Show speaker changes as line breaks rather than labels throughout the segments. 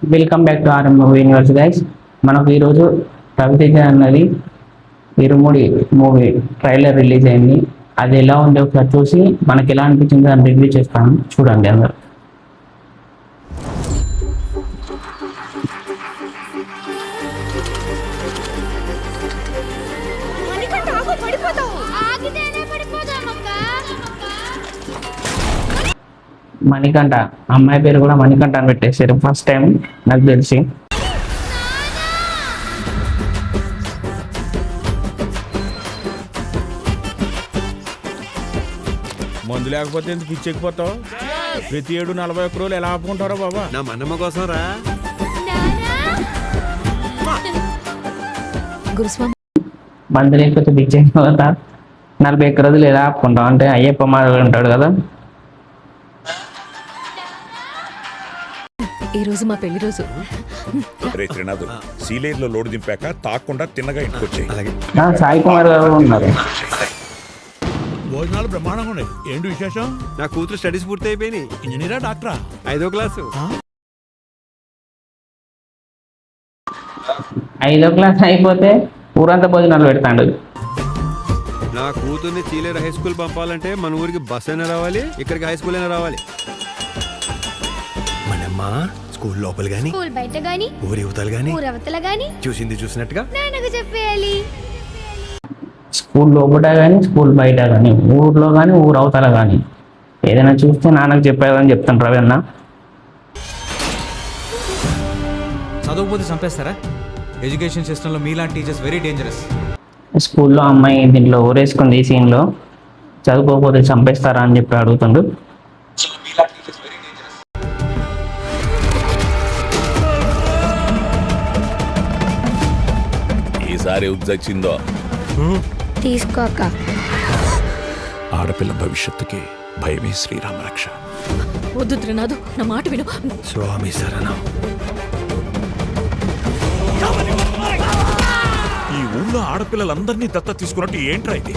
Welcome back to RM movie universe guys. మనకు ఈరోజు రవితేజ అన్నది ఇరుముడి మూవీ ట్రైలర్ రిలీజ్ అయింది. అది ఎలా ఉందో ఒకసారి చూసి మనకి ఎలా అనిపించిందో దాన్ని రివ్యూ చేస్తాను, చూడండి అందరు. మణికంఠ అమ్మాయి పేరు కూడా మణికంఠ అని పెట్టేసారు ఫస్ట్ టైం నాకు తెలిసి.
మందు లేకపోతే ఎందుకు పిచ్చెక్కిపోతావు? ప్రతి 741 రోజులు ఎలా ఆపుకుంటారో బాబా.
నా మన్నమ్మ కోసం రా.
మందు లేకపోతే పిచ్చెక్కిపోతా 41 రోజులు ఎలా ఆపుకుంటాం అంటే అయ్యప్ప మాధవుడు ఉంటాడు కదా.
ఈ రోజు మా పెళ్లి రోజు.
సీలేరులో లోడు దింపాక తాకుండా తిన్నగా ఇంటికి వచ్చాయి.
సాయి కుమార్ గారు ఉన్నారు.
భోజనాలు బ్రహ్మాండంగా ఉన్నాయి. ఏంటి విశేషం?
నా కూతురు స్టడీస్ పూర్తి అయిపోయినాయి.
ఇంజనీరా డాక్టరా?
5వ క్లాసు.
5వ క్లాస్ అయిపోతే ఊరంతా భోజనాలు పెడతాడు.
నా కూతుర్ని చీలేరు హై స్కూల్ పంపాలంటే మన ఊరికి బస్ అయినా రావాలి, ఇక్కడికి హై స్కూల్ అయినా రావాలి. మనమ్మ స్కూల్ లోపల గాని,
స్కూల్ బయట గాని,
ఊరి యువతలు గాని,
ఊరవతల గాని
చూసింది చూసినట్టుగా
నాన్నకు చెప్పేయాలి.
స్కూల్ లోపల కానీ స్కూల్ బయట కానీ ఊర్లో కానీ ఊరు అవతల కానీ ఏదైనా చూస్తే నాన్నకు చెప్పేదని చెప్తాను రవి అన్న.
చదవకపోతే చంపేస్తారా? ఎడ్యుకేషన్ సిస్టంలో మీలాంటి టీచర్స్ వెరీ డేంజరస్.
స్కూల్లో అమ్మాయి దీంట్లో ఊరేసుకుంది ఈ సీన్లో, చదువుకోకపోతే చంపేస్తారా అని చెప్పి అడుగుతుండు.
ఈసారి ఉద్దచ్చిందో
తీసుకోక.
ఆడపిల్ల భవిష్యత్తుకి భయమే శ్రీరామ రక్ష.
వద్దు త్రినాథు, నా మాట విను.
స్వామి శరణం.
ఈ ఊళ్ళో ఆడపిల్లలందరినీ దత్త తీసుకున్నట్టు ఏంట్రా ఇది?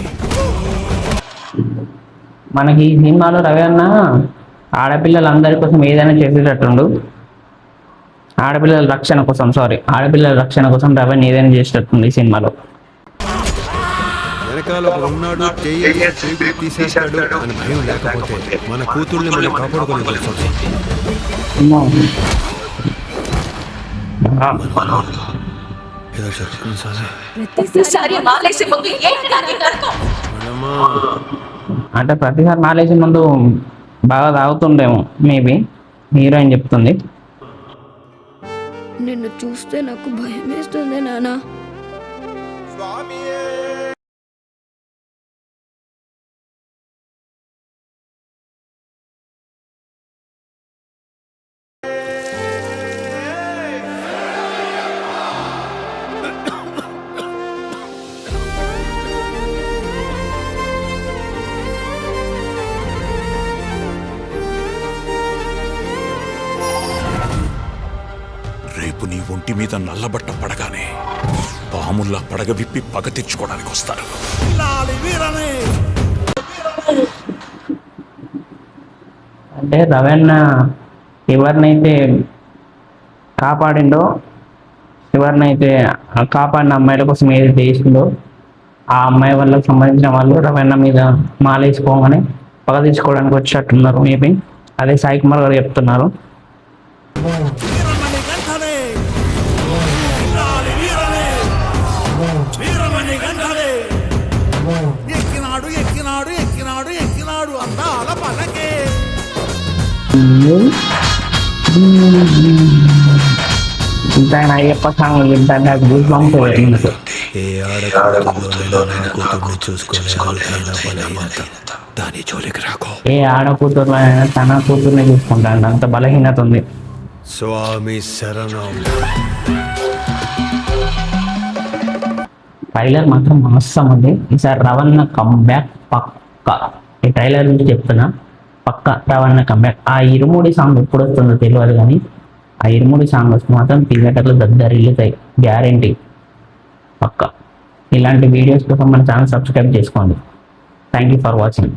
మనకి ఈ సినిమాలో రవి అన్న ఆడపిల్లలందరి కోసం ఏదైనా చేసేటట్టుండు. ఆడపిల్లల రక్షణ కోసం రవిని ఏదైనా చేసేటట్టుంది ఈ సినిమాలో.
వెనకాల ఉన్నాడు, తీసేస్తాడు అని భయం లేకపోతే మన కూతుర్ని మనం కాపాడుకోలేదు. ఏదో చెప్పుకుని
అంటే ప్రతిసారి మాలేసే ముందు బాగా తాగుతుండేమో మేబీ, హీరోయిన్ చెప్తుంది.
నిన్ను చూస్తే నాకు భయం వేస్తుంది నాన్న.
రేపు నీ ఒంటి మీద నల్లబట్ట పడగానే పాముల్లా పడగ విప్పి పగ తెచ్చుకోవడానికి వస్తారు.
అంటే రవణ ఎవరినైతే కాపాడిండో, ఎవరినైతే కాపాడిన అమ్మాయిల కోసం ఏదైతే వేసిందో ఆ అమ్మాయి వాళ్ళకి సంబంధించిన వాళ్ళు రవణ మీద మాలేసుకోగానే పగ తెచ్చుకోవడానికి వచ్చేటట్టున్నారు మేబీ. అదే సాయి కుమార్ గారు చెప్తున్నారు. ఇంకా అయ్యప్ప సాంగ్ వింటాను, నాకు గూస్ బంప్స్ అవుతుంది.
ఏ ఆడకూతుర్ని దాని జోలికి రాకో. ఏ
ఆడకూతురు తన కూతుర్ని చూసుకుంటాను, అంత బలహీనత ఉంది.
స్వామి శరణం.
ట్రైలర్ మాత్రం మస్తు ఉంది. ఈసారి రవణ కంబ్యాక్ పక్క. ఈ ట్రైలర్ నుంచి చెప్తున్నా, పక్క రవణ కంబ్యాక్. ఆ ఇరుముడి సాంగ్ ఎప్పుడు వస్తుందో తెలియదు కానీ ఆ ఇరుముడి సాంగ్ వస్తే మాత్రం థియేటర్లో దద్దరిల్లుతాయి గ్యారంటీ పక్క. ఇలాంటి వీడియోస్ కోసం మన ఛానల్ సబ్స్క్రైబ్ చేసుకోండి. Thank you for watching.